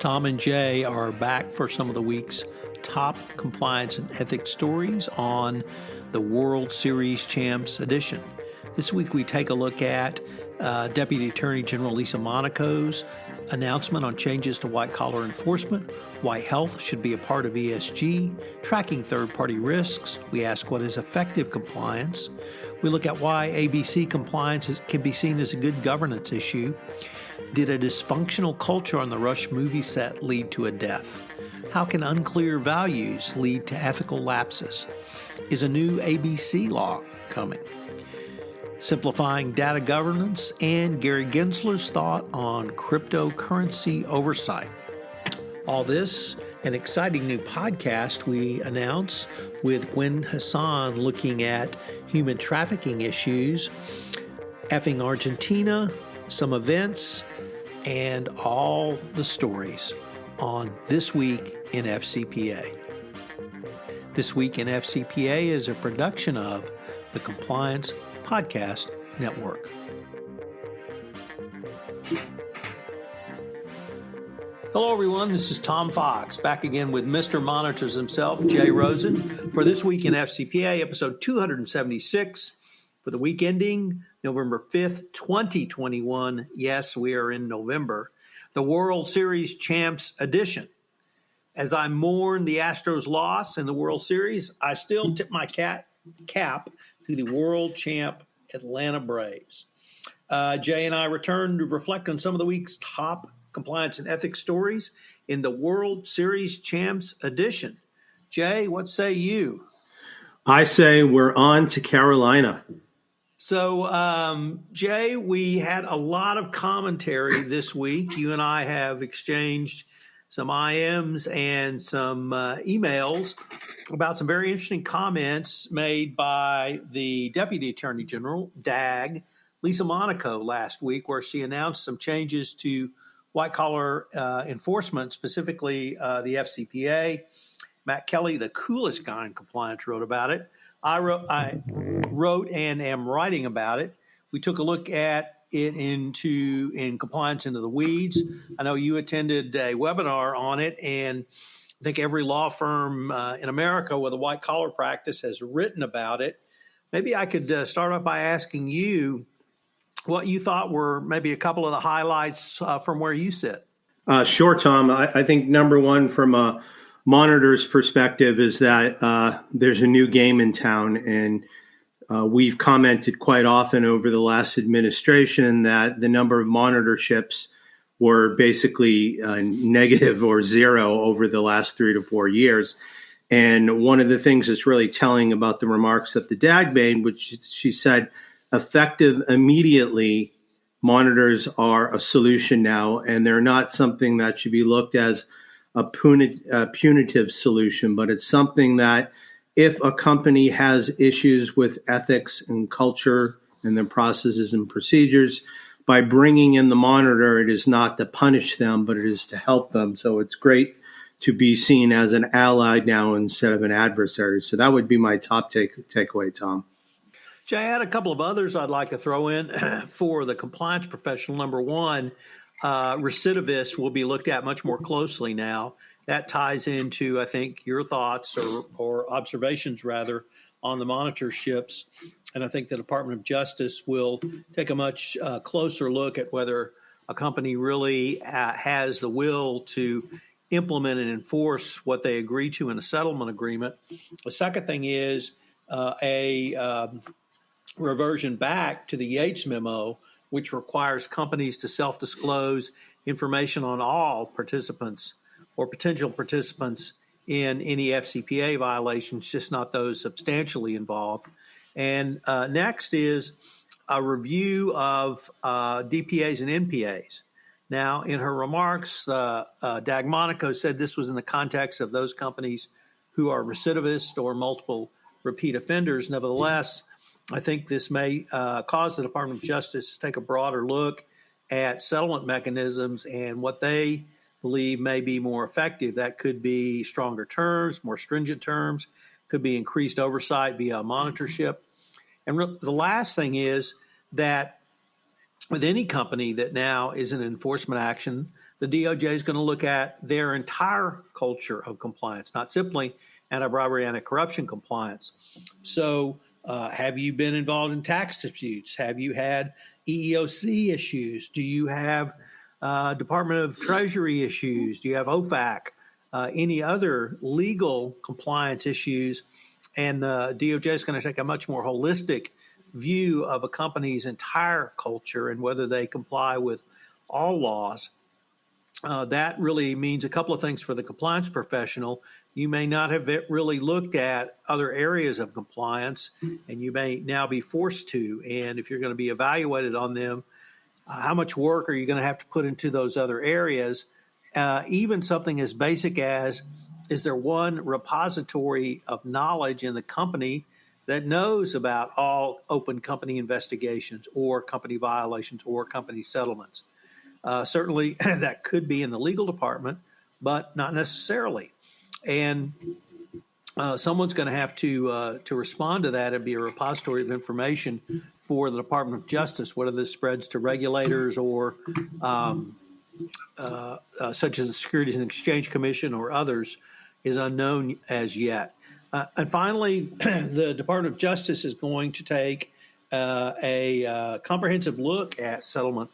Tom and Jay are back for some of the week's top compliance and ethics stories on the World Series Champs edition. This week we take a look at Deputy Attorney General Lisa Monaco's announcement on changes to white-collar enforcement, why health should be a part of ESG, tracking third-party risks. We ask what is effective compliance. We look at why ABC compliance can be seen as a good governance issue. Did a dysfunctional culture on the Rush movie set lead to a death? How can unclear values lead to ethical lapses? Is a new ABC law coming? Simplifying data governance, and Gary Gensler's thought on cryptocurrency oversight. All this, an exciting new podcast we announce with Gwen Hassan looking at human trafficking issues, effing Argentina, some events, and all the stories on This Week in FCPA. This Week in FCPA is a production of the Compliance Podcast Network. Hello, everyone. This is Tom Fox, back again with Mr. Monitors himself, Jay Rosen, for This Week in FCPA, episode 276, for the week ending November 5th, 2021. Yes, we are in November. The World Series Champs edition. As I mourn the Astros' loss in the World Series, I still tip my cap to the world champ Atlanta Braves. Jay and I return to reflect on some of the week's top compliance and ethics stories in the World Series Champs edition. Jay, what say you? I say we're on to Carolina. So, Jay, we had a lot of commentary this week. You and I have exchanged some IMs and some emails about some very interesting comments made by the Deputy Attorney General, DAG, Lisa Monaco, last week, where she announced some changes to white-collar enforcement, specifically the FCPA. Matt Kelly, the coolest guy in compliance, wrote about it. I wrote and am writing about it. We took a look at it in compliance into the weeds. I know you attended a webinar on it, and I think every law firm in America with a white collar practice has written about it. Maybe I could start off by asking you what you thought were maybe a couple of the highlights from where you sit. Sure, Tom. I think number one from a monitor's perspective is that there's a new game in town, and we've commented quite often over the last administration that the number of monitorships were basically negative or zero over the last 3 to 4 years. And one of the things that's really telling about the remarks that the DAG made, which she said, effective immediately, monitors are a solution now, and they're not something that should be looked as a punitive solution, but it's something that if a company has issues with ethics and culture and their processes and procedures, by bringing in the monitor, it is not to punish them, but it is to help them. So it's great to be seen as an ally now instead of an adversary. So that would be my top takeaway, Tom. Jay, I had a couple of others I'd like to throw in for the compliance professional. Number one, recidivists will be looked at much more closely now. That ties into, I think, your thoughts or observations, rather, on the monitorships. And I think the Department of Justice will take a much closer look at whether a company really has the will to implement and enforce what they agree to in a settlement agreement. The second thing is a reversion back to the Yates memo, which requires companies to self-disclose information on all participants or potential participants in any FCPA violations, just not those substantially involved. And next is a review of DPAs and NPAs. Now, in her remarks, DAG Monaco said this was in the context of those companies who are recidivists or multiple repeat offenders. Nevertheless, I think this may cause the Department of Justice to take a broader look at settlement mechanisms and what they believe may be more effective. That could be stronger terms, more stringent terms, could be increased oversight via monitorship. And the last thing is that with any company that now is an enforcement action, the DOJ is going to look at their entire culture of compliance, not simply anti-bribery, anti-corruption compliance. So have you been involved in tax disputes? Have you had EEOC issues? Do you have Department of Treasury issues? Do you have OFAC? Any other legal compliance issues? And the DOJ is going to take a much more holistic view of a company's entire culture and whether they comply with all laws. That really means a couple of things for the compliance professional. You may not have really looked at other areas of compliance, and you may now be forced to. And if you're going to be evaluated on them, how much work are you going to have to put into those other areas? Even something as basic as, is there one repository of knowledge in the company that knows about all open company investigations or company violations or company settlements? Certainly that could be in the legal department, but not necessarily. And someone's going to have to respond to that and be a repository of information for the Department of Justice, whether this spreads to regulators or such as the Securities and Exchange Commission or others is unknown as yet. And finally, the Department of Justice is going to take a comprehensive look at settlement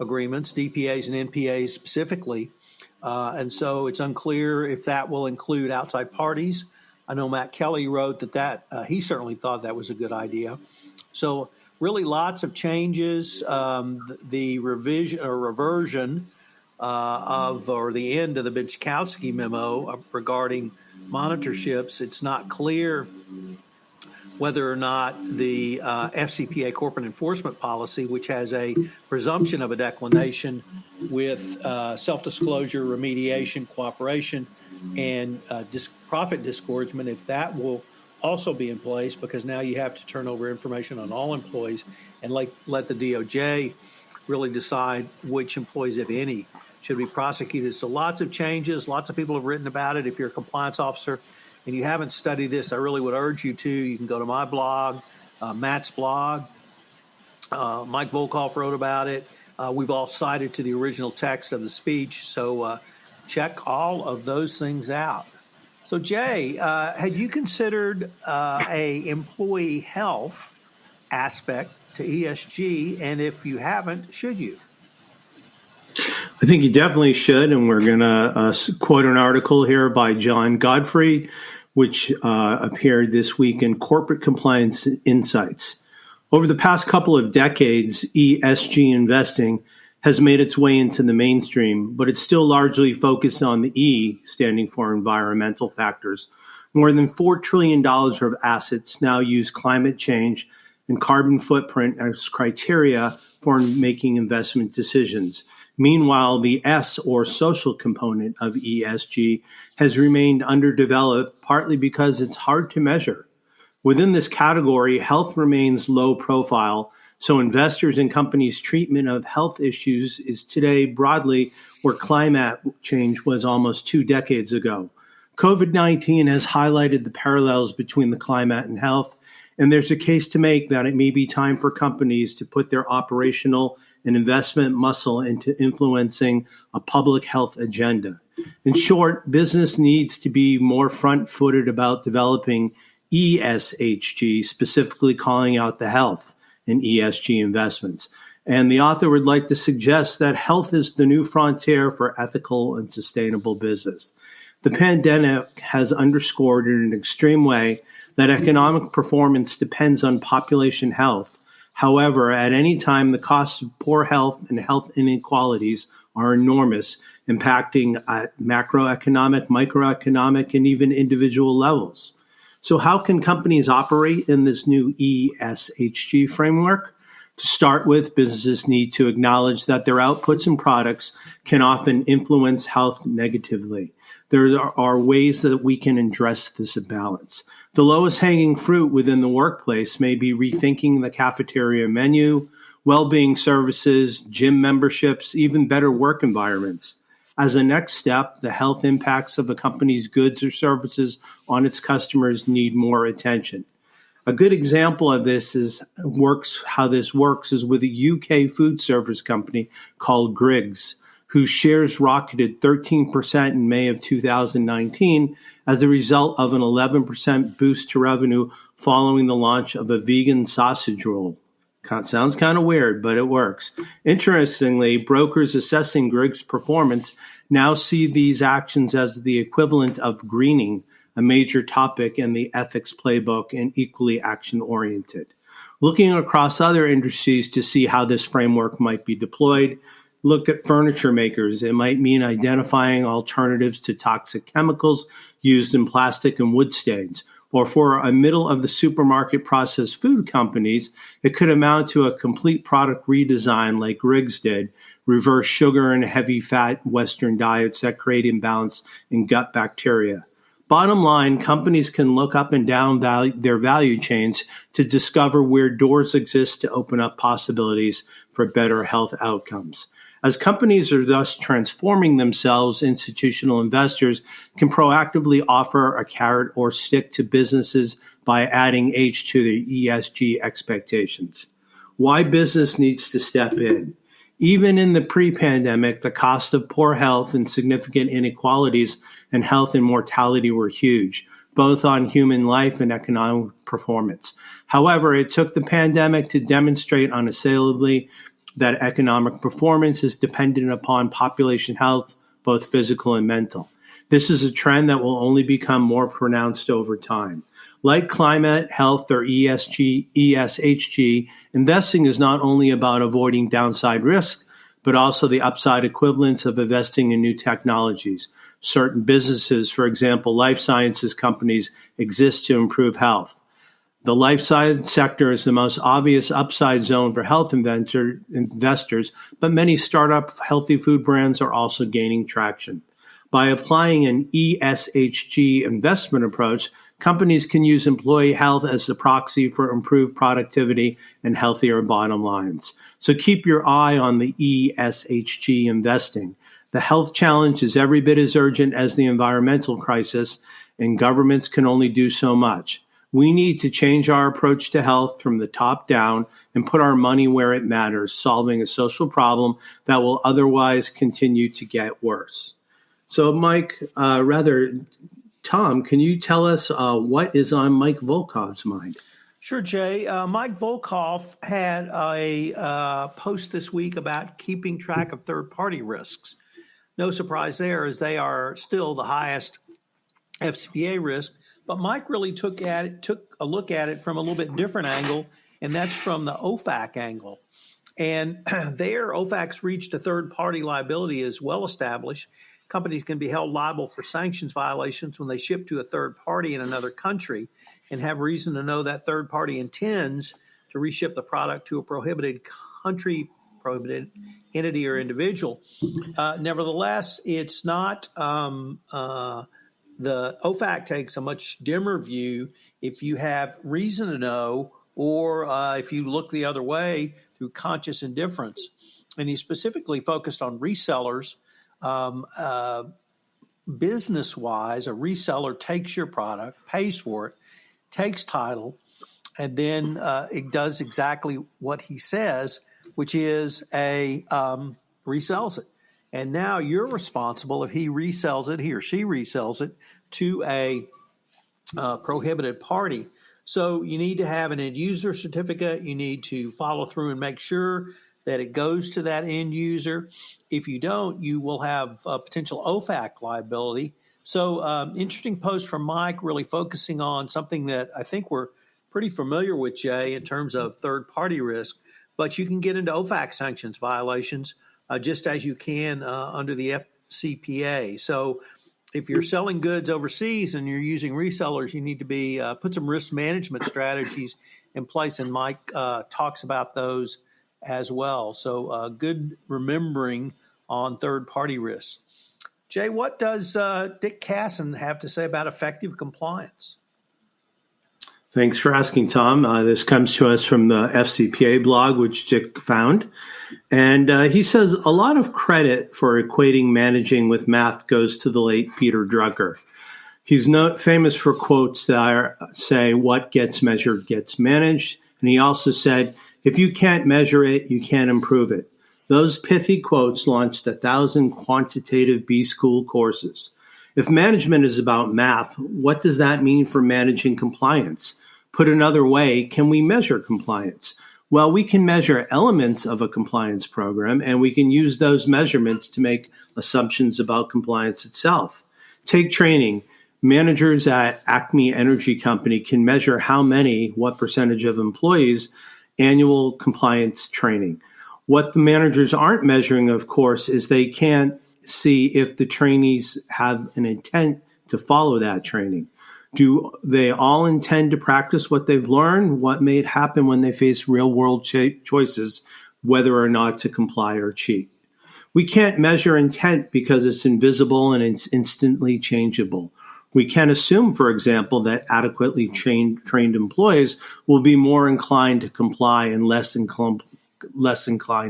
agreements, DPAs and NPAs specifically. And so it's unclear if that will include outside parties. I know Matt Kelly wrote that he certainly thought that was a good idea. So really lots of changes. The revision or reversion or the end of the Benchkowski memo regarding monitorships, it's not clear whether or not the FCPA corporate enforcement policy, which has a presumption of a declination with self-disclosure, remediation, cooperation, and profit disgorgement, if that will also be in place, because now you have to turn over information on all employees and let the DOJ really decide which employees, if any, should be prosecuted. So lots of changes. Lots of people have written about it. If you're a compliance officer and you haven't studied this, I really would urge you to. You can go to my blog, Matt's blog. Mike Volkov wrote about it. We've all cited to the original text of the speech. So check all of those things out. So Jay, had you considered a employee health aspect to ESG? And if you haven't, should you? I think you definitely should, and we're going to quote an article here by John Godfrey, which appeared this week in Corporate Compliance Insights. Over the past couple of decades, ESG investing has made its way into the mainstream, but it's still largely focused on the E, standing for environmental factors. More than $4 trillion of assets now use climate change and carbon footprint as criteria for making investment decisions. Meanwhile, the S, or social component of ESG, has remained underdeveloped, partly because it's hard to measure. Within this category, health remains low profile, so investors and companies' treatment of health issues is today broadly where climate change was almost 2 decades ago. COVID-19 has highlighted the parallels between the climate and health, and there's a case to make that it may be time for companies to put their operational and investment muscle into influencing a public health agenda. In short, business needs to be more front-footed about developing ESHG, specifically calling out the health in ESG investments. And the author would like to suggest that health is the new frontier for ethical and sustainable business. The pandemic has underscored in an extreme way that economic performance depends on population health. However, at any time, the costs of poor health and health inequalities are enormous, impacting at macroeconomic, microeconomic, and even individual levels. So how can companies operate in this new ESHG framework? To start with, businesses need to acknowledge that their outputs and products can often influence health negatively. There are ways that we can address this imbalance. The lowest hanging fruit within the workplace may be rethinking the cafeteria menu, well-being services, gym memberships, even better work environments. As a next step, the health impacts of a company's goods or services on its customers need more attention. A good example of this is how this works is with a UK food service company called Griggs, whose shares rocketed 13% in May of 2019 as a result of an 11% boost to revenue following the launch of a vegan sausage roll. Sounds kind of weird, but it works. Interestingly, brokers assessing Grig's performance now see these actions as the equivalent of greening, a major topic in the ethics playbook and equally action-oriented. Looking across other industries to see how this framework might be deployed, look at furniture makers. It might mean identifying alternatives to toxic chemicals used in plastic and wood stains. Or for a middle-of-the-supermarket processed food companies, it could amount to a complete product redesign like Griggs did, reverse sugar and heavy-fat Western diets that create imbalance in gut bacteria. Bottom line, companies can look up and down their value chains to discover where doors exist to open up possibilities for better health outcomes. As companies are thus transforming themselves, institutional investors can proactively offer a carrot or stick to businesses by adding H to their ESG expectations. Why business needs to step in. Even in the pre-pandemic, the cost of poor health and significant inequalities in health and mortality were huge, both on human life and economic performance. However, it took the pandemic to demonstrate unassailably that economic performance is dependent upon population health, both physical and mental. This is a trend that will only become more pronounced over time. Like climate, health, or ESHG, investing is not only about avoiding downside risk, but also the upside equivalence of investing in new technologies. Certain businesses, for example, life sciences companies, exist to improve health. The life science sector is the most obvious upside zone for health investors, but many startup healthy food brands are also gaining traction. By applying an ESHG investment approach, companies can use employee health as the proxy for improved productivity and healthier bottom lines. So keep your eye on the ESHG investing. The health challenge is every bit as urgent as the environmental crisis, and governments can only do so much. We need to change our approach to health from the top down and put our money where it matters, solving a social problem that will otherwise continue to get worse. So, Tom, can you tell us what is on Mike Volkov's mind? Sure, Jay. Mike Volkov had a post this week about keeping track of third-party risks. No surprise there, as they are still the highest FCPA risk. But Mike really took a look at it from a little bit different angle, and that's from the OFAC angle. And there, OFAC's reached a third-party liability is well established. Companies can be held liable for sanctions violations when they ship to a third party in another country and have reason to know that third party intends to reship the product to a prohibited country, prohibited entity or individual. Nevertheless, it's not the OFAC takes a much dimmer view if you have reason to know or if you look the other way through conscious indifference. And he specifically focused on resellers. Business-wise, a reseller takes your product, pays for it, takes title, and then it does exactly what he says, which is resells it. And now you're responsible if he or she resells it to a prohibited party. So you need to have an end user certificate. You need to follow through and make sure that it goes to that end user. If you don't, you will have potential OFAC liability. So interesting post from Mike, really focusing on something that I think we're pretty familiar with, Jay, in terms of third-party risk. But you can get into OFAC sanctions violations just as you can under the FCPA. So if you're selling goods overseas and you're using resellers, you need to be put some risk management strategies in place. And Mike talks about those as well. So good remembering on third-party risks. Jay, what does Dick Cassin have to say about effective compliance? Thanks for asking, Tom. This comes to us from the FCPA blog, which Dick found. And he says a lot of credit for equating managing with math goes to the late Peter Drucker. He's famous for quotes that say, what gets measured gets managed. And he also said, if you can't measure it, you can't improve it. Those pithy quotes launched 1,000 quantitative B-School courses. If management is about math, what does that mean for managing compliance? Put another way, can we measure compliance? Well, we can measure elements of a compliance program, and we can use those measurements to make assumptions about compliance itself. Take training. Managers at Acme Energy Company can measure what percentage of employees annual compliance training. What the managers aren't measuring, of course, is they can't see if the trainees have an intent to follow that training. Do they all intend to practice what they've learned? What may happen when they face real-world choices, whether or not to comply or cheat? We can't measure intent because it's invisible and it's instantly changeable. We can assume, for example, that adequately trained employees will be more inclined to comply and less inclined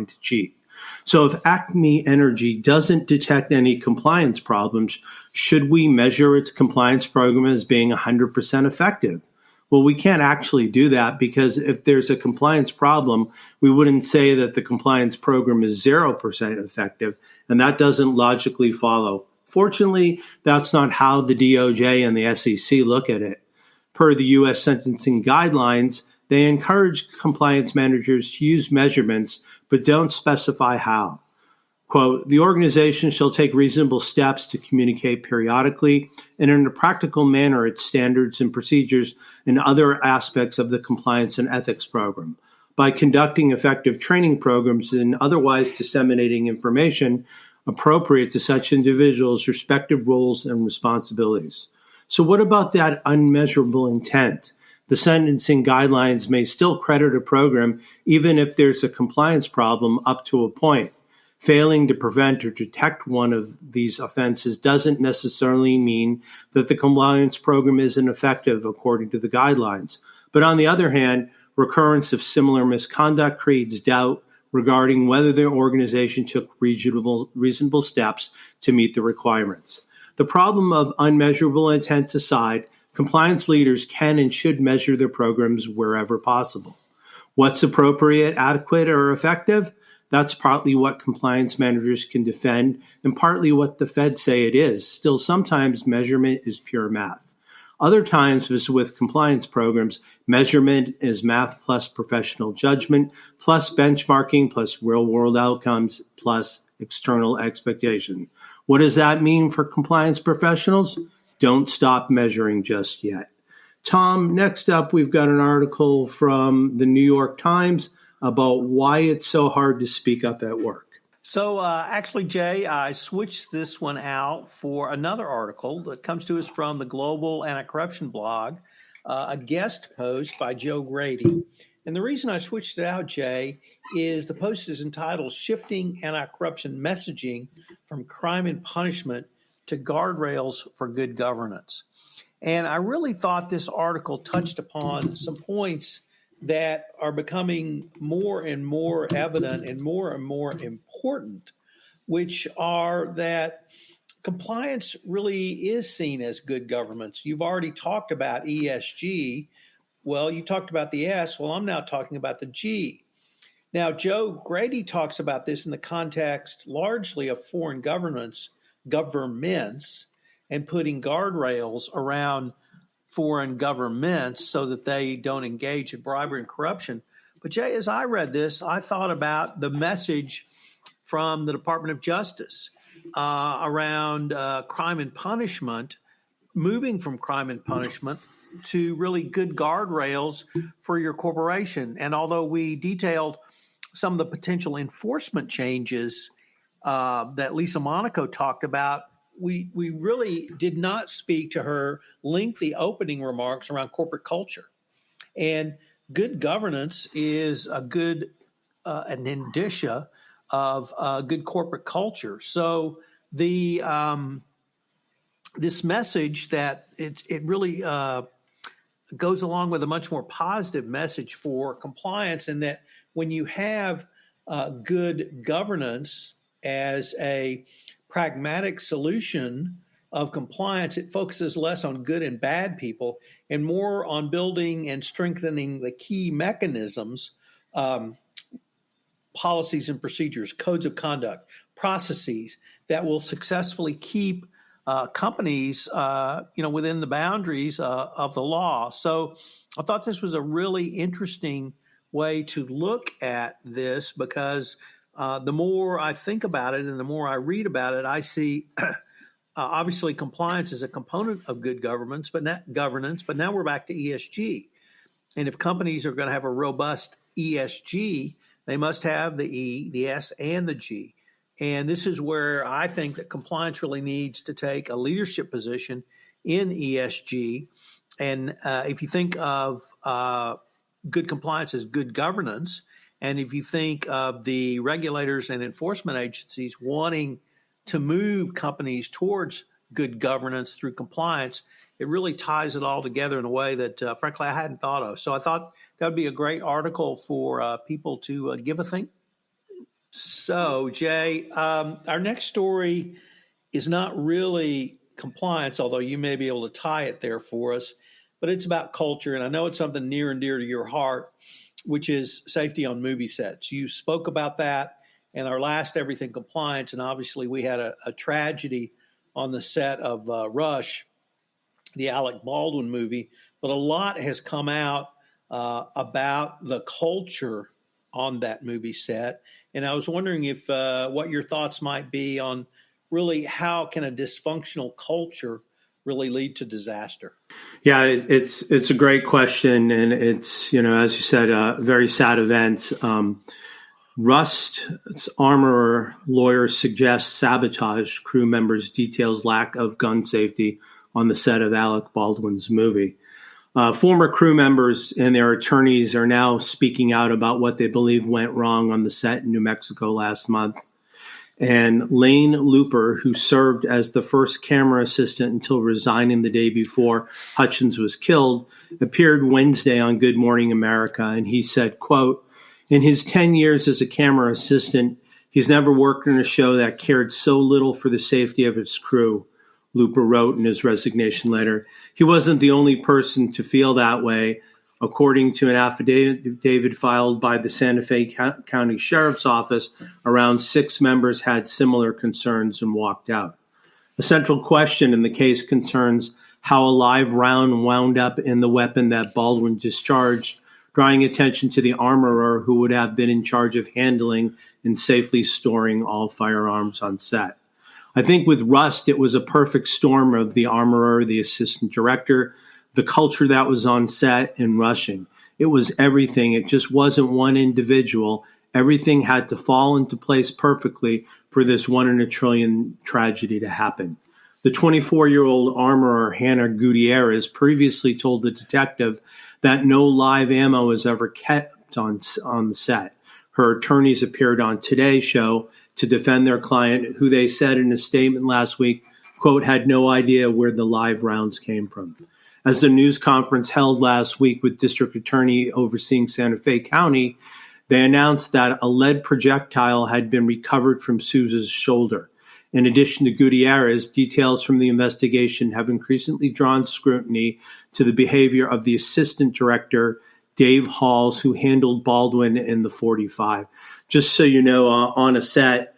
to cheat. So if Acme Energy doesn't detect any compliance problems, should we measure its compliance program as being 100% effective? Well, we can't actually do that because if there's a compliance problem, we wouldn't say that the compliance program is 0% effective, and that doesn't logically follow. Fortunately, that's not how the DOJ and the SEC look at it. Per the U.S. sentencing guidelines, they encourage compliance managers to use measurements, but don't specify how. Quote, the organization shall take reasonable steps to communicate periodically and in a practical manner its standards and procedures and other aspects of the compliance and ethics program. By conducting effective training programs and otherwise disseminating information appropriate to such individuals' respective roles and responsibilities. So what about that unmeasurable intent? The sentencing guidelines may still credit a program even if there's a compliance problem up to a point. Failing to prevent or detect one of these offenses doesn't necessarily mean that the compliance program isn't effective according to the guidelines. But on the other hand, recurrence of similar misconduct creates doubt regarding whether the organization took reasonable steps to meet the requirements. The problem of unmeasurable intent aside, compliance leaders can and should measure their programs wherever possible. What's appropriate, adequate, or effective? That's partly what compliance managers can defend and partly what the feds say it is. Still, sometimes measurement is pure math. Other times, as with compliance programs, measurement is math plus professional judgment, plus benchmarking, plus real-world outcomes, plus external expectation. What does that mean for compliance professionals? Don't stop measuring just yet. Tom, next up, we've got an article from the New York Times about why it's so hard to speak up at work. So actually, Jay, I switched this one out for another article that comes to us from the Global Anti-Corruption blog, a guest post by Joe Grady. And the reason I switched it out, Jay, is the post is entitled Shifting Anti-Corruption Messaging from Crime and Punishment to Guardrails for Good Governance. And I really thought this article touched upon some points that are becoming more and more evident and more important, which are that compliance really is seen as good governance. You've already talked about ESG. Well, you talked about the S. Well, I'm now talking about the G. Now, Joe Grady talks about this in the context largely of foreign governments, and putting guardrails around foreign governments so that they don't engage in bribery and corruption. But Jay, as I read this, I thought about the message from the Department of Justice around crime and punishment, moving from crime and punishment to really good guardrails for your corporation. And although we detailed some of the potential enforcement changes that Lisa Monaco talked about, we really did not speak to her lengthy opening remarks around corporate culture. And good governance is a good an indicia of good corporate culture. So the this message that it really goes along with a much more positive message for compliance, and that when you have good governance as a pragmatic solution of compliance, it focuses less on good and bad people and more on building and strengthening the key mechanisms policies and procedures, codes of conduct, processes that will successfully keep companies, within the boundaries of the law. So I thought this was a really interesting way to look at this because the more I think about it and the more I read about it, I see obviously compliance is a component of good governance, but now we're back to ESG. And if companies are going to have a robust ESG, they must have the E, the S, and the G. And this is where I think that compliance really needs to take a leadership position in ESG. And if you think of good compliance as good governance, and if you think of the regulators and enforcement agencies wanting to move companies towards good governance through compliance, it really ties it all together in a way that, frankly, I hadn't thought of. So I thought that would be a great article for people to give a think. So, Jay, our next story is not really compliance, although you may be able to tie it there for us, but it's about culture. And I know it's something near and dear to your heart, which is safety on movie sets. You spoke about that in our last Everything Compliance, and obviously we had a tragedy on the set of Rush, the Alec Baldwin movie, but a lot has come out about the culture on that movie set. And I was wondering if what your thoughts might be on really how can a dysfunctional culture really lead to disaster? Yeah, it's a great question, and it's, as you said, a very sad event. Rust's armorer lawyer suggests sabotage crew members details lack of gun safety on the set of Alec Baldwin's movie. Former crew members and their attorneys are now speaking out about what they believe went wrong on the set in New Mexico last month. And Lane Looper, who served as the first camera assistant until resigning the day before Hutchins was killed, appeared Wednesday on Good Morning America, and he said, quote, "In his 10 years as a camera assistant, he's never worked in a show that cared so little for the safety of its crew," Looper wrote in his resignation letter. He wasn't the only person to feel that way. According to an affidavit filed by the Santa Fe County Sheriff's Office, around 6 members had similar concerns and walked out. A central question in the case concerns how a live round wound up in the weapon that Baldwin discharged, drawing attention to the armorer who would have been in charge of handling and safely storing all firearms on set. I think with Rust, it was a perfect storm of the armorer, the assistant director, the culture that was on set, and rushing. It was everything. It just wasn't one individual. Everything had to fall into place perfectly for this 1 in a trillion tragedy to happen. The 24-year-old armorer, Hannah Gutierrez, previously told the detective that no live ammo was ever kept on the set. Her attorneys appeared on Today's Show to defend their client, who they said in a statement last week, quote, had no idea where the live rounds came from. As the news conference held last week with District Attorney overseeing Santa Fe County, they announced that a lead projectile had been recovered from Sousa's shoulder. In addition to Gutierrez, details from the investigation have increasingly drawn scrutiny to the behavior of the assistant director, Dave Halls, who handled Baldwin in the 45. Just so you know, on a set,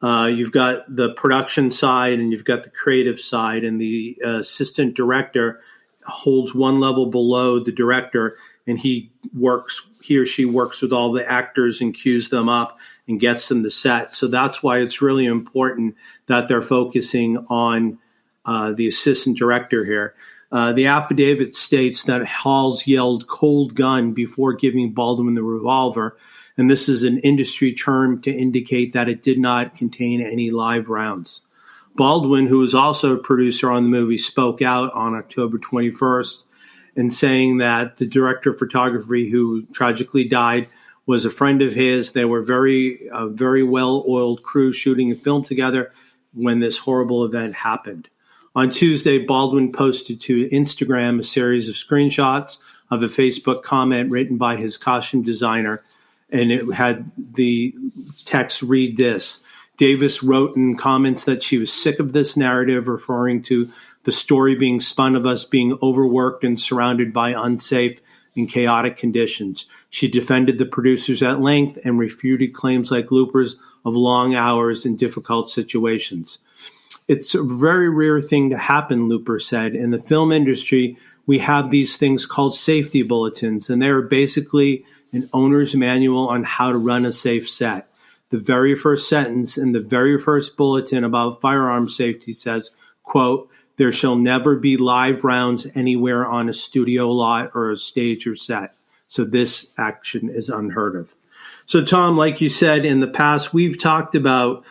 you've got the production side and you've got the creative side, and the assistant director holds one level below the director, and he or she works with all the actors and cues them up and gets them to set. So that's why it's really important that they're focusing on the assistant director here. The affidavit states that Halls yelled "cold gun" before giving Baldwin the revolver, and this is an industry term to indicate that it did not contain any live rounds. Baldwin, who was also a producer on the movie, spoke out on October 21st and saying that the director of photography, who tragically died, was a friend of his. They were a very well-oiled crew shooting a film together when this horrible event happened. On Tuesday, Baldwin posted to Instagram a series of screenshots of a Facebook comment written by his costume designer, and it had the text read this: Davis wrote in comments that she was sick of this narrative, referring to the story being spun of us being overworked and surrounded by unsafe in chaotic conditions. She defended the producers at length and refuted claims like Looper's of long hours in difficult situations. It's a very rare thing to happen, Looper said. In the film industry, we have these things called safety bulletins, and they're basically an owner's manual on how to run a safe set. The very first sentence in the very first bulletin about firearm safety says, quote, "There shall never be live rounds anywhere on a studio lot or a stage or set." So this action is unheard of. So Tom, like you said, in the past, we've talked about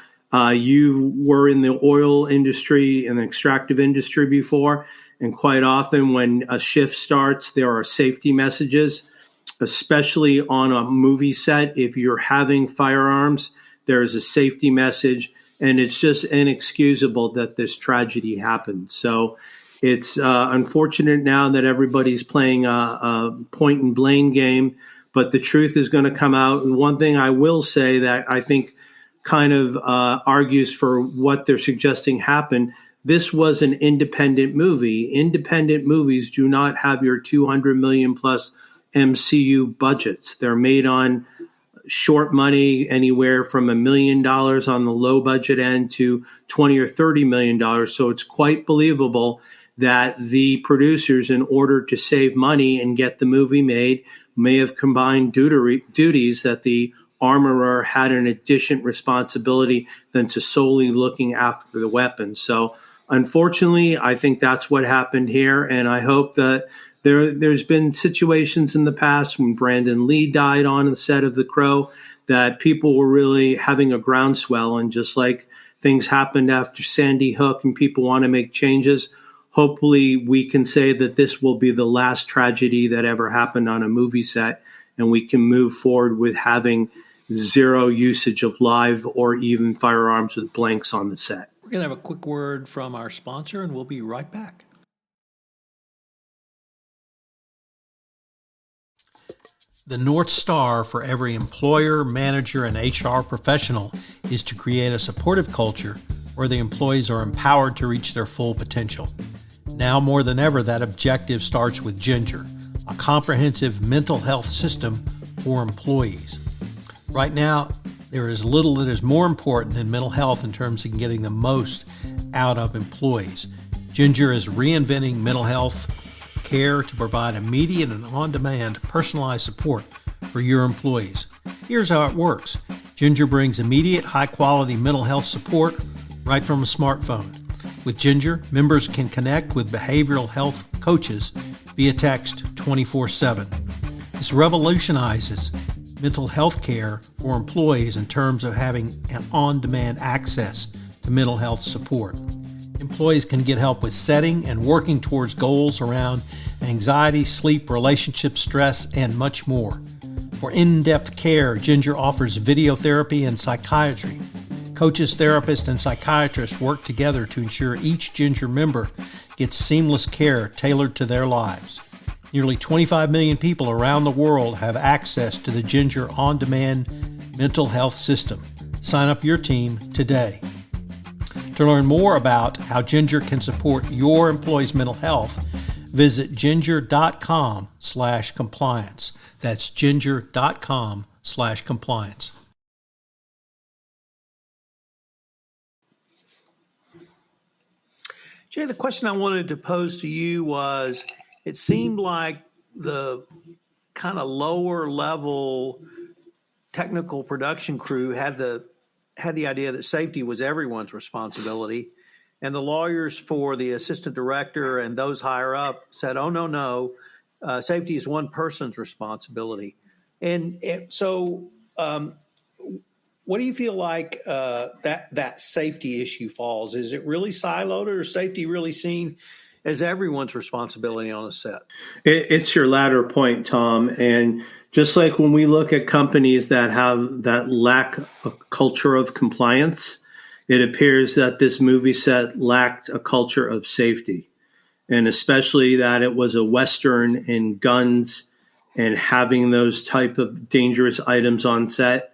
you were in the oil industry and the extractive industry before, and quite often when a shift starts, there are safety messages, especially on a movie set. If you're having firearms, there is a safety message, and it's just inexcusable that this tragedy happened. So it's unfortunate now that everybody's playing a point and blame game, but the truth is going to come out. And one thing I will say that I think kind of argues for what they're suggesting happened, this was an independent movie. Independent movies do not have your 200 million plus MCU budgets. They're made on short money, anywhere from $1 million on the low budget end to $20 or $30 million. So it's quite believable that the producers, in order to save money and get the movie made, may have combined duties that the armorer had an additional responsibility than to solely looking after the weapons. So unfortunately, I think that's what happened here. And I hope that there's been situations in the past when Brandon Lee died on the set of The Crow that people were really having a groundswell. And just like things happened after Sandy Hook and people want to make changes, hopefully we can say that this will be the last tragedy that ever happened on a movie set, and we can move forward with having zero usage of live or even firearms with blanks on the set. We're going to have a quick word from our sponsor, and we'll be right back. The North Star for every employer, manager, and HR professional is to create a supportive culture where the employees are empowered to reach their full potential. Now more than ever, that objective starts with Ginger, a comprehensive mental health system for employees. Right now, there is little that is more important than mental health in terms of getting the most out of employees. Ginger is reinventing mental health care to provide immediate and on-demand personalized support for your employees. Here's how it works. Ginger brings immediate, high-quality mental health support right from a smartphone. With Ginger, members can connect with behavioral health coaches via text 24/7. This revolutionizes mental health care for employees in terms of having an on-demand access to mental health support. Employees can get help with setting and working towards goals around anxiety, sleep, relationship, stress, and much more. For in-depth care, Ginger offers video therapy and psychiatry. Coaches, therapists, and psychiatrists work together to ensure each Ginger member gets seamless care tailored to their lives. Nearly 25 million people around the world have access to the Ginger on-demand mental health system. Sign up your team today. To learn more about how Ginger can support your employees' mental health, visit ginger.com/compliance. That's ginger.com/compliance. Jay, the question I wanted to pose to you was, it seemed like the kind of lower level technical production crew had the idea that safety was everyone's responsibility, and the lawyers for the assistant director and those higher up said, "Oh no, safety is one person's responsibility." And so, what do you feel like that safety issue falls? Is it really siloed, or is safety really seen as everyone's responsibility on a set? It's your latter point, Tom. And just like when we look at companies that lack a culture of compliance, it appears that this movie set lacked a culture of safety, and especially that it was a Western in guns and having those type of dangerous items on set.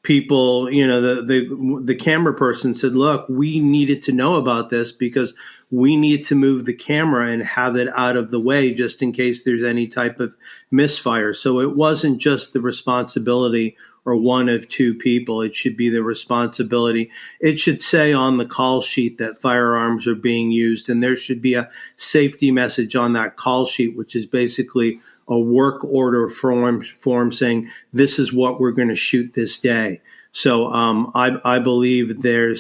people, the camera person said, look, we needed to know about this because we need to move the camera and have it out of the way just in case there's any type of misfire. So it wasn't just the responsibility or one of two people. It should be the responsibility. It should say on the call sheet that firearms are being used, and there should be a safety message on that call sheet, which is basically a work order form saying this is what we're going to shoot this day. So I believe there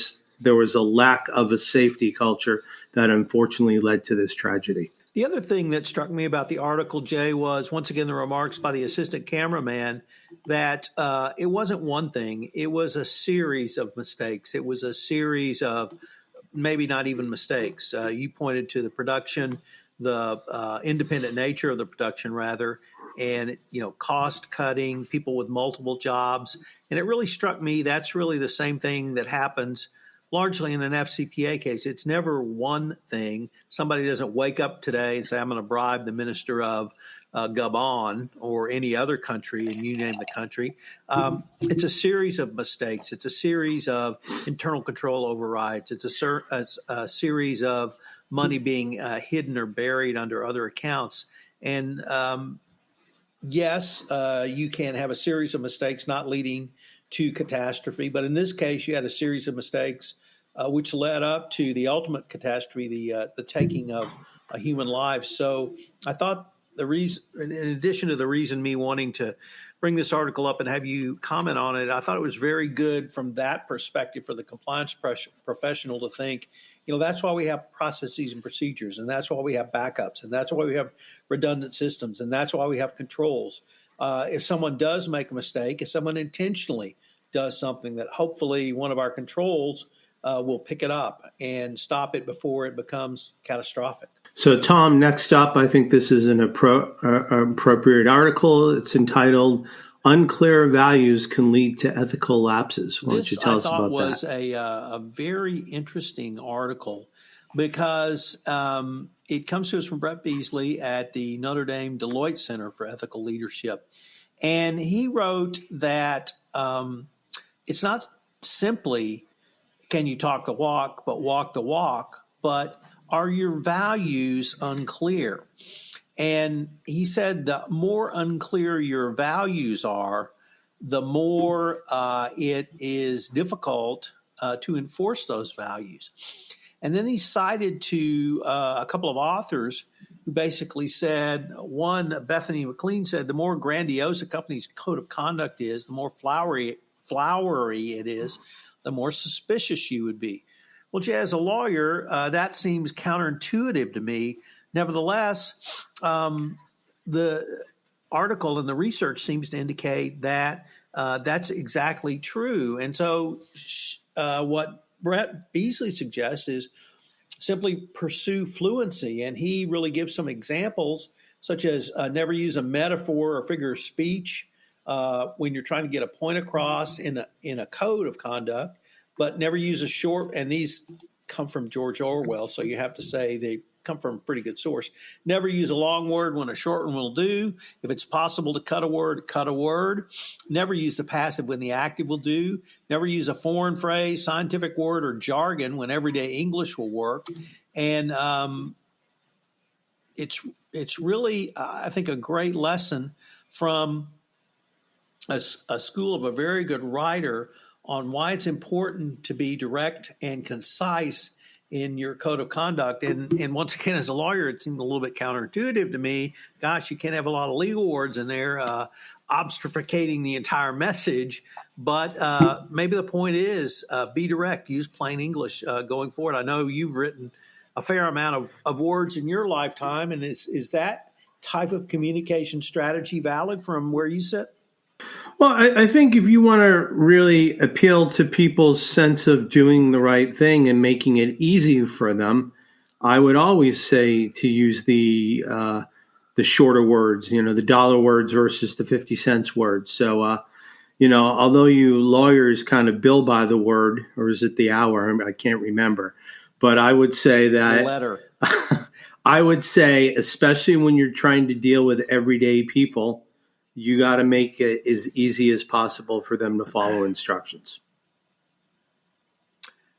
was a lack of a safety culture that unfortunately led to this tragedy. The other thing that struck me about the article, Jay, was once again the remarks by the assistant cameraman that it wasn't one thing. It was a series of mistakes. It was a series of maybe not even mistakes. You pointed to the production, the independent nature of the production, rather, and cost cutting, people with multiple jobs. And it really struck me that's really the same thing that happens largely in an FCPA case. It's never one thing. Somebody doesn't wake up today and say, I'm going to bribe the minister of Gabon or any other country, and you name the country. It's a series of mistakes. It's a series of internal control overrides. It's a series of money being hidden or buried under other accounts. And yes, you can have a series of mistakes not leading to catastrophe. But in this case, you had a series of mistakes which led up to the ultimate catastrophe, the taking of a human life. So I thought the reason, in addition to the reason me wanting to bring this article up and have you comment on it, I thought it was very good from that perspective for the compliance professional to think, that's why we have processes and procedures, and that's why we have backups, and that's why we have redundant systems, and that's why we have controls. If someone does make a mistake, if someone intentionally does something, that hopefully one of our controls will pick it up and stop it before it becomes catastrophic. So, Tom, next up, I think this is an appropriate article. It's entitled Unclear Values Can Lead to Ethical Lapses. Why don't you tell us about that? This, I thought, was a very interesting article because it comes to us from Brett Beasley at the Notre Dame Deloitte Center for Ethical Leadership. And he wrote that it's not simply can you talk the walk, but walk the walk, but are your values unclear? And he said the more unclear your values are, the more it is difficult to enforce those values. And then he cited to a couple of authors who basically said, one, Bethany McLean said, the more grandiose a company's code of conduct is, the more flowery it is, the more suspicious you would be. Well, Jay, as a lawyer, that seems counterintuitive to me. Nevertheless, the article and the research seems to indicate that that's exactly true. And so what Brett Beasley suggests is simply pursue fluency. And he really gives some examples, such as never use a metaphor or figure of speech when you're trying to get a point across in a code of conduct, but never use a short, and these come from George Orwell, so you have to say they come from a pretty good source. Never use a long word when a short one will do. If it's possible to cut a word, cut a word. Never use the passive when the active will do. Never use a foreign phrase, scientific word, or jargon when everyday English will work. And it's really, I think, a great lesson from a school of a very good writer on why it's important to be direct and concise in your code of conduct. And once again, as a lawyer, it seemed a little bit counterintuitive to me. Gosh, you can't have a lot of legal words in there, obfuscating the entire message. But maybe the point is be direct, use plain English going forward. I know you've written a fair amount of words in your lifetime. And is that type of communication strategy valid from where you sit? Well, I think if you want to really appeal to people's sense of doing the right thing and making it easy for them, I would always say to use the shorter words, the dollar words versus the 50 cents words. So, although you lawyers kind of bill by the word, or is it the hour? I can't remember. But I would say that the letter. I would say, especially when you're trying to deal with everyday people, you got to make it as easy as possible for them to follow instructions.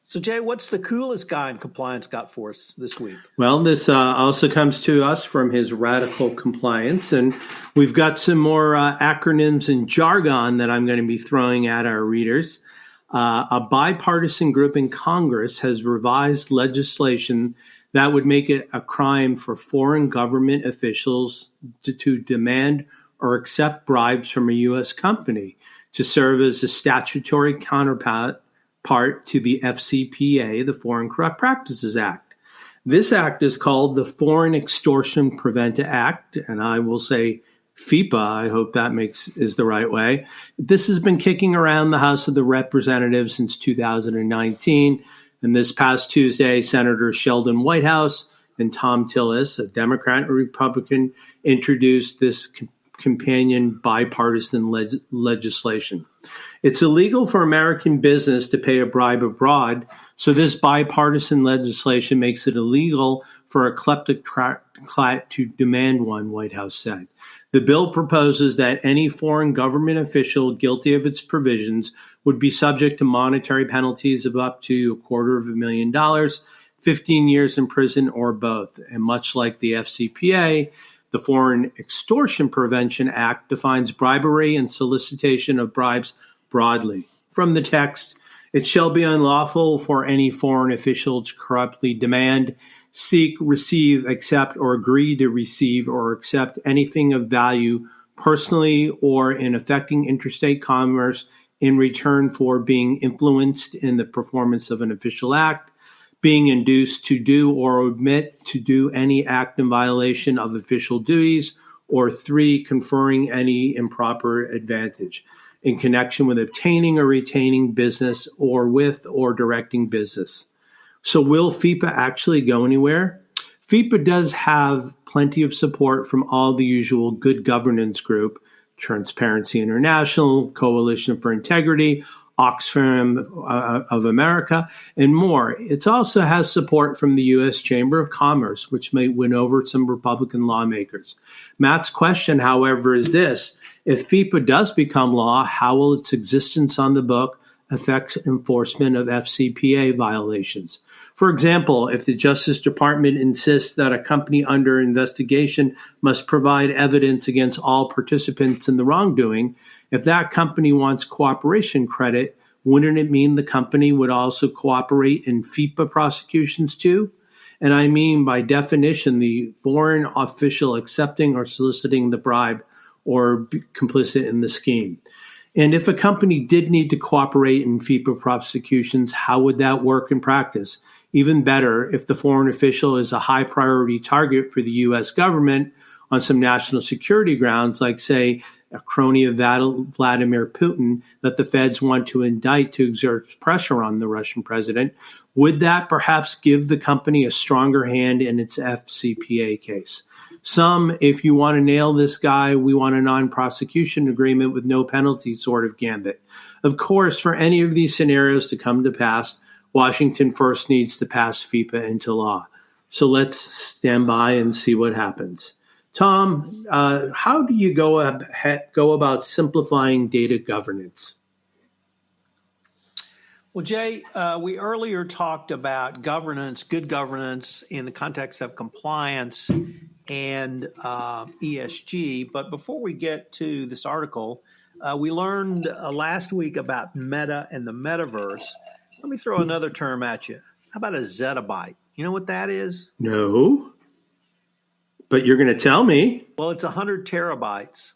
So, Jay, what's the coolest guy in compliance got for us this week? Well, this also comes to us from his Radical Compliance, and we've got some more acronyms and jargon that I'm going to be throwing at our readers. A bipartisan group in Congress has revised legislation that would make it a crime for foreign government officials to demand or accept bribes from a U.S. company to serve as a statutory counterpart to the FCPA, the Foreign Corrupt Practices Act. This act is called the Foreign Extortion Prevent Act, and I will say FCPA, I hope that is the right way. This has been kicking around the House of the Representatives since 2019, and this past Tuesday, Senators Sheldon Whitehouse and Tom Tillis, a Democrat and Republican, introduced this companion bipartisan legislation. It's illegal for American business to pay a bribe abroad, so this bipartisan legislation makes it illegal for a kleptocrat to demand one, White House said. The bill proposes that any foreign government official guilty of its provisions would be subject to monetary penalties of up to $250,000, 15 years in prison, or both. And much like the FCPA, the Foreign Extortion Prevention Act defines bribery and solicitation of bribes broadly. From the text, it shall be unlawful for any foreign official to corruptly demand, seek, receive, accept, or agree to receive or accept anything of value personally or in affecting interstate commerce in return for being influenced in the performance of an official act, being induced to do or omit to do any act in violation of official duties, or 3, conferring any improper advantage in connection with obtaining or retaining business or with or directing business. So will FCPA actually go anywhere? FCPA does have plenty of support from all the usual good governance group, Transparency International, Coalition for Integrity, Oxfam of America, and more. It also has support from the U.S. Chamber of Commerce, which may win over some Republican lawmakers. Matt's question, however, is this. If FCPA does become law, how will its existence on the book affect enforcement of FCPA violations? For example, if the Justice Department insists that a company under investigation must provide evidence against all participants in the wrongdoing, if that company wants cooperation credit, wouldn't it mean the company would also cooperate in FCPA prosecutions too? And I mean, by definition, the foreign official accepting or soliciting the bribe or complicit in the scheme. And if a company did need to cooperate in FCPA prosecutions, how would that work in practice? Even better, if the foreign official is a high priority target for the U.S. government on some national security grounds, like, say, a crony of Vladimir Putin that the feds want to indict to exert pressure on the Russian president, would that perhaps give the company a stronger hand in its FCPA case? Some, if you want to nail this guy, we want a non-prosecution agreement with no penalty sort of gambit. Of course, for any of these scenarios to come to pass, Washington first needs to pass FCPA into law. So let's stand by and see what happens. Tom, how do you go about simplifying data governance? Well, Jay, we earlier talked about governance, good governance in the context of compliance and ESG. But before we get to this article, we learned last week about Meta and the metaverse. Let me throw another term at you. How about a zettabyte? You know what that is? No, but you're going to tell me. Well, it's 100 terabytes.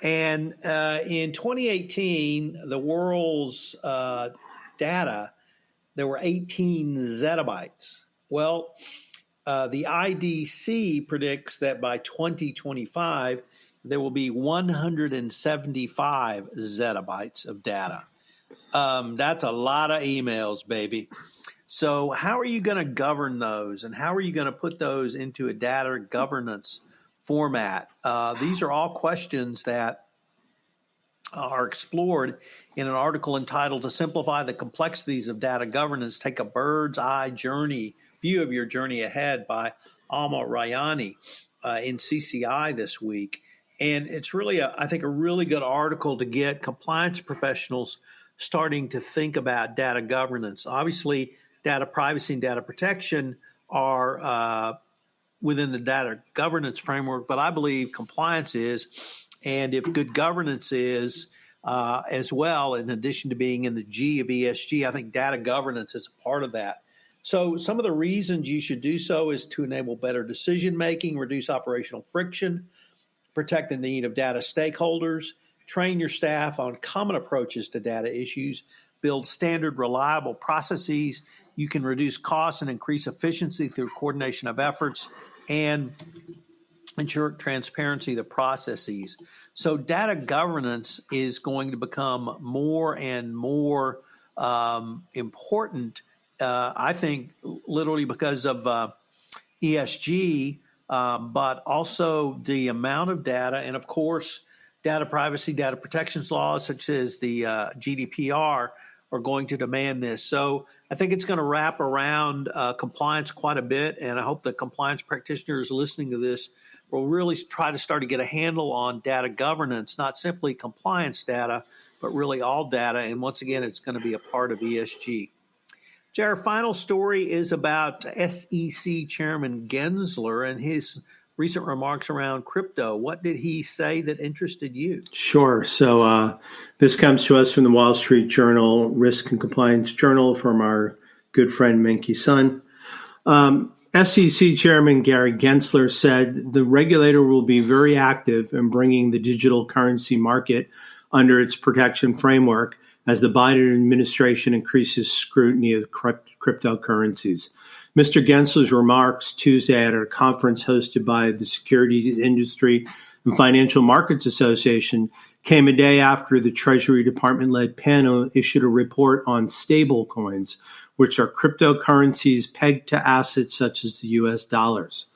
And in 2018, the world's data, there were 18 zettabytes. Well, the IDC predicts that by 2025, there will be 175 zettabytes of data. That's a lot of emails, baby. So how are you going to govern those, and how are you going to put those into a data governance format? These are all questions that are explored in an article entitled "To Simplify the Complexities of Data Governance, Take a Bird's Eye View of Your Journey Ahead" by Rayani in CCI this week. And it's really, I think, a really good article to get compliance professionals starting to think about data governance. Obviously, data privacy and data protection are within the data governance framework, but I believe compliance is, and if good governance is as well, in addition to being in the G of ESG, I think data governance is a part of that. So some of the reasons you should do so is to enable better decision making, reduce operational friction, protect the need of data stakeholders, train your staff on common approaches to data issues, build standard, reliable processes. You can reduce costs and increase efficiency through coordination of efforts and ensure transparency of the processes. So data governance is going to become more and more important, I think, literally because of ESG, but also the amount of data, and of course, data privacy, data protections laws such as the GDPR are going to demand this. So I think it's going to wrap around compliance quite a bit, and I hope the compliance practitioners listening to this will really try to start to get a handle on data governance, not simply compliance data, but really all data. And once again, it's going to be a part of ESG. Jay, our final story is about SEC Chairman Gensler and his recent remarks around crypto. What did he say that interested you? Sure. So this comes to us from the Wall Street Journal, Risk and Compliance Journal, from our good friend Mengqi Sun. SEC Chairman Gary Gensler said the regulator will be very active in bringing the digital currency market under its protection framework as the Biden administration increases scrutiny of cryptocurrencies. Mr. Gensler's remarks Tuesday at a conference hosted by the Securities Industry and Financial Markets Association came a day after the Treasury Department-led panel issued a report on stable coins, which are cryptocurrencies pegged to assets such as the U.S. dollars.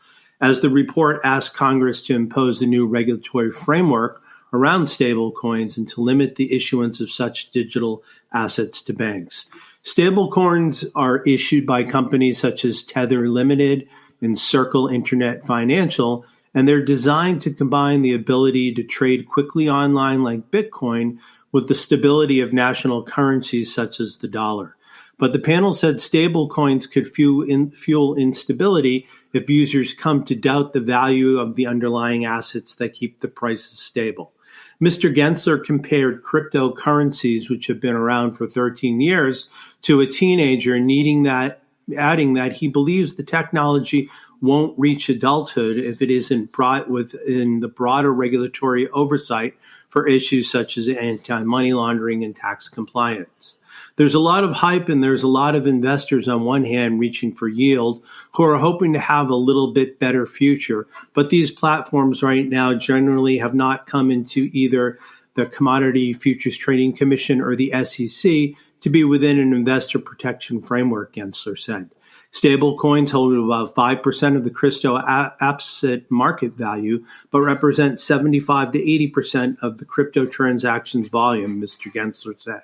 As the report asked Congress to impose a new regulatory framework around stablecoins and to limit the issuance of such digital assets to banks. Stablecoins are issued by companies such as Tether Limited and Circle Internet Financial, and they're designed to combine the ability to trade quickly online like Bitcoin with the stability of national currencies such as the dollar. But the panel said stablecoins could fuel instability if users come to doubt the value of the underlying assets that keep the prices stable. Mr. Gensler compared cryptocurrencies, which have been around for 13 years, to a teenager adding that he believes the technology won't reach adulthood if it isn't brought within the broader regulatory oversight for issues such as anti-money laundering and tax compliance. There's a lot of hype and there's a lot of investors on one hand reaching for yield who are hoping to have a little bit better future. But these platforms right now generally have not come into either the Commodity Futures Trading Commission or the SEC to be within an investor protection framework, Gensler said. Stablecoins hold about 5% of the crypto asset market value, but represent 75 to 80% of the crypto transactions volume, Mr. Gensler said.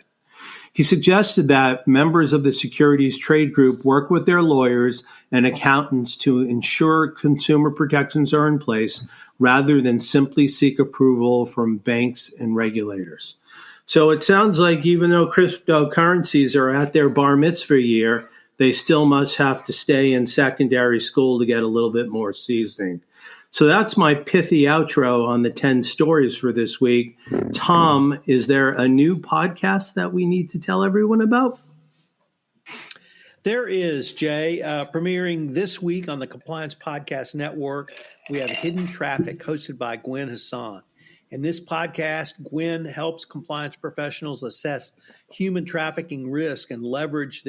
He suggested that members of the securities trade group work with their lawyers and accountants to ensure consumer protections are in place rather than simply seek approval from banks and regulators. So it sounds like even though cryptocurrencies are at their bar mitzvah year, they still must have to stay in secondary school to get a little bit more seasoning. So that's my pithy outro on the 10 stories for this week. Tom, is there a new podcast that we need to tell everyone about? There is, Jay, premiering this week on the Compliance Podcast Network. We have Hidden Traffic, hosted by Gwen Hassan. In this podcast, Gwen helps compliance professionals assess human trafficking risk and leverage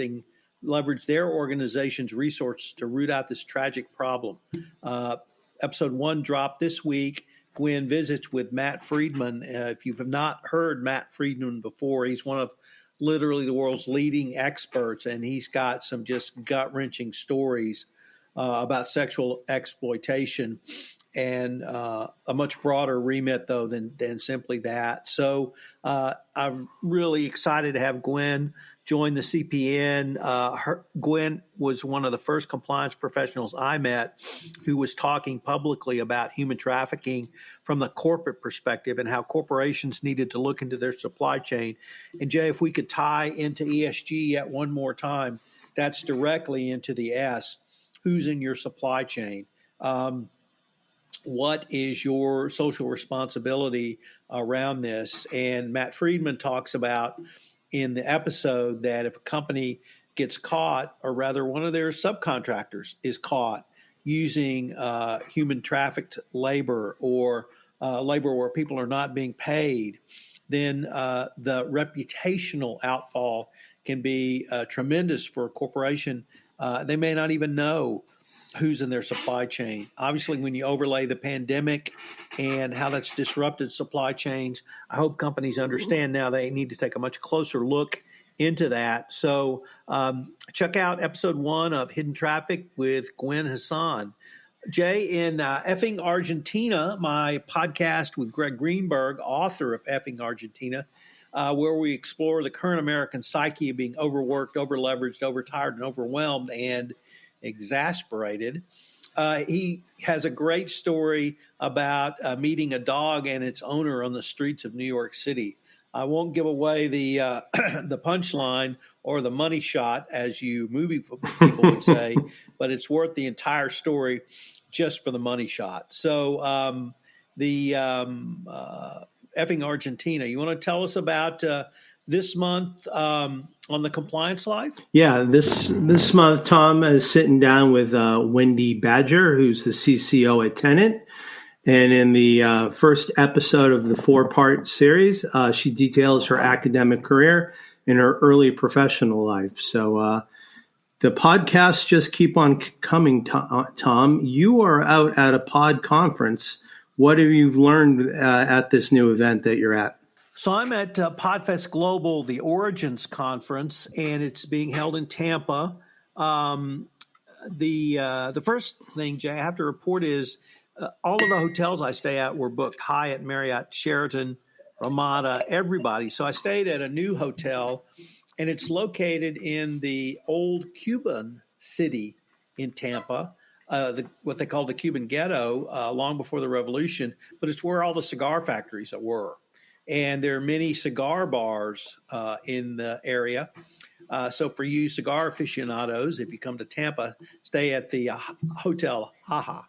their organization's resources to root out this tragic problem. Episode 1 dropped this week. Gwen visits with Matt Friedman. If you have not heard Matt Friedman before, he's one of literally the world's leading experts, and he's got some just gut-wrenching stories about sexual exploitation and a much broader remit, though, than simply that. So I'm really excited to have Gwen joined the CPN. Gwen was one of the first compliance professionals I met who was talking publicly about human trafficking from the corporate perspective and how corporations needed to look into their supply chain. And Jay, if we could tie into ESG yet one more time, that's directly into the S. Who's in your supply chain? What is your social responsibility around this? And Matt Friedman talks about in the episode that if a company gets caught, or rather one of their subcontractors is caught using human trafficked labor or labor where people are not being paid, then the reputational outfall can be tremendous for a corporation. They may not even know who's in their supply chain. Obviously, when you overlay the pandemic and how that's disrupted supply chains, I hope companies understand now they need to take a much closer look into that. So check out episode 1 of Hidden Traffic with Gwen Hassan. Jay, in Effing Argentina, my podcast with Greg Greenberg, author of Effing Argentina, where we explore the current American psyche of being overworked, overleveraged, overtired, and overwhelmed, and exasperated. He has a great story about meeting a dog and its owner on the streets of New York City. I won't give away the the punchline or the money shot, as you movie people would say, but it's worth the entire story just for the money shot. So the Effing Argentina, you want to tell us about this month on the Compliance Life? Yeah, this month, Tom is sitting down with Wendy Badger, who's the CCO at Tenet. And in the first episode of the 4-part series, she details her academic career and her early professional life. So the podcasts just keep on coming, Tom. You are out at a pod conference. What have you learned at this new event that you're at? So I'm at Podfest Global, the Origins Conference, and it's being held in Tampa. The first thing, Jay, I have to report is all of the hotels I stay at were booked: Hyatt, Marriott, Sheraton, Ramada, everybody. So I stayed at a new hotel, and it's located in the old Cuban city in Tampa, what they call the Cuban ghetto, long before the revolution. But it's where all the cigar factories were. And there are many cigar bars in the area. So for you cigar aficionados, if you come to Tampa, stay at the Hotel Haha,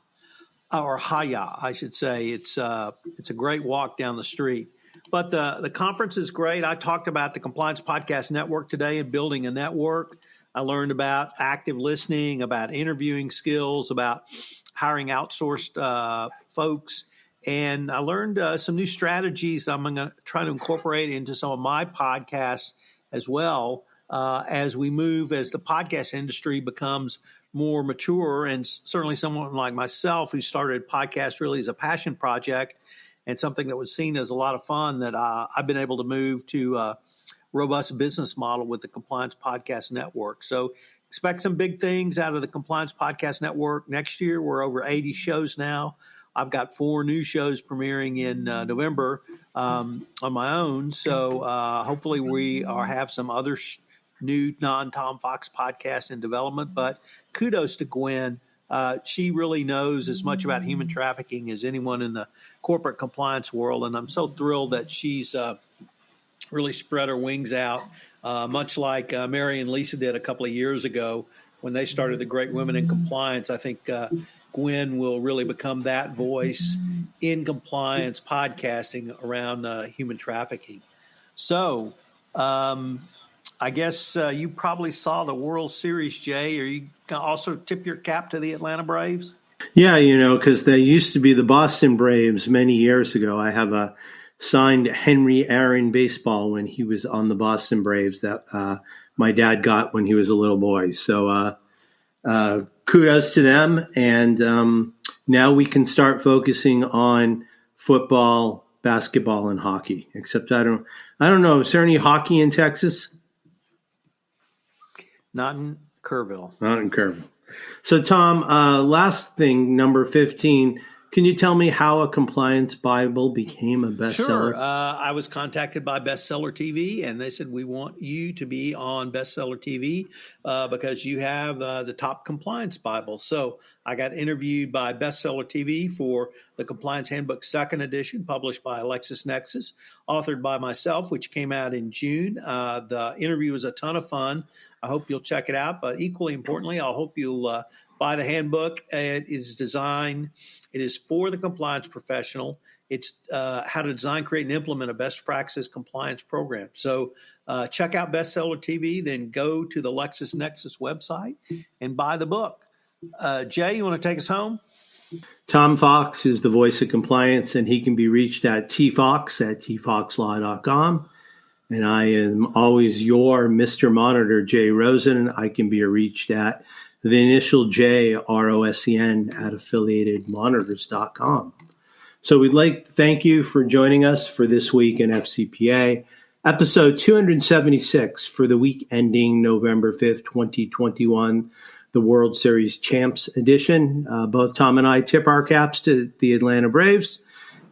or Haya, I should say. It's a great walk down the street. But the conference is great. I talked about the Compliance Podcast Network today and building a network. I learned about active listening, about interviewing skills, about hiring outsourced folks. And I learned some new strategies I'm going to try to incorporate into some of my podcasts as well as we move, as the podcast industry becomes more mature. And certainly someone like myself who started podcast really as a passion project and something that was seen as a lot of fun, that I've been able to move to a robust business model with the Compliance Podcast Network. So expect some big things out of the Compliance Podcast Network next year. We're over 80 shows now. I've got 4 new shows premiering in November on my own. So hopefully we have some other new non-Tom Fox podcasts in development. But kudos to Gwen. She really knows as much about human trafficking as anyone in the corporate compliance world. And I'm so thrilled that she's really spread her wings out, much like Mary and Lisa did a couple of years ago when they started the Great Women in Compliance. I think Gwen will really become that voice in compliance podcasting around human trafficking. So I guess you probably saw the World Series, Jay. Are you going to also tip your cap to the Atlanta Braves? Yeah, because they used to be the Boston Braves many years ago. I have a signed Henry Aaron baseball when he was on the Boston Braves that my dad got when he was a little boy. So kudos to them. And now we can start focusing on football, basketball, and hockey. Except I don't know. Is there any hockey in Texas? Not in Kerrville. Not in Kerrville. So, Tom, last thing, number 15, Can you tell me how a compliance Bible became a bestseller? Sure. I was contacted by Bestseller TV, and they said, we want you to be on Bestseller TV because you have the top compliance Bible. So I got interviewed by Bestseller TV for the Compliance Handbook 2nd edition, published by LexisNexis, authored by myself, which came out in June. The interview was a ton of fun. I hope you'll check it out. But equally importantly, I hope you'll buy the handbook. It is for the compliance professional. It's how to design, create, and implement a best practices compliance program. So check out Bestseller TV, then go to the LexisNexis website and buy the book. Jay, you want to take us home? Tom Fox is the voice of compliance, and he can be reached at tfox@tfoxlaw.com. And I am always your Mr. Monitor, Jay Rosen. I can be reached at the initial J, ROSEN, at affiliatedmonitors.com. So we'd like to thank you for joining us for this week in FCPA, episode 276 for the week ending November 5th, 2021, the World Series Champs edition. Both Tom and I tip our caps to the Atlanta Braves,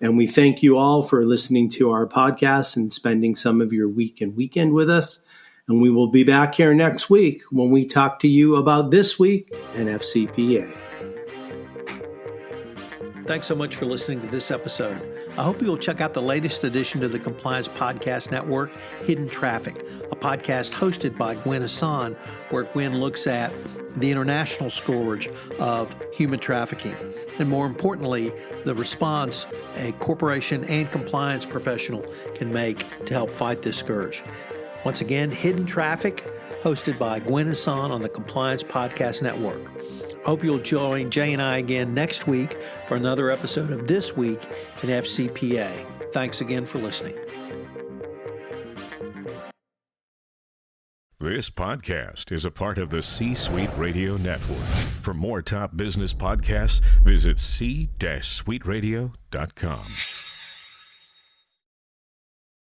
and we thank you all for listening to our podcast and spending some of your week and weekend with us. And we will be back here next week when we talk to you about this week in FCPA. Thanks so much for listening to this episode. I hope you'll check out the latest addition to the Compliance Podcast Network, Hidden Traffic, a podcast hosted by Gwen Hassan, where Gwen looks at the international scourge of human trafficking, and more importantly, the response a corporation and compliance professional can make to help fight this scourge. Once again, Hidden Traffic, hosted by Gwen Hassan on the Compliance Podcast Network. Hope you'll join Jay and I again next week for another episode of This Week in FCPA. Thanks again for listening. This podcast is a part of the C-Suite Radio Network. For more top business podcasts, visit c-suiteradio.com.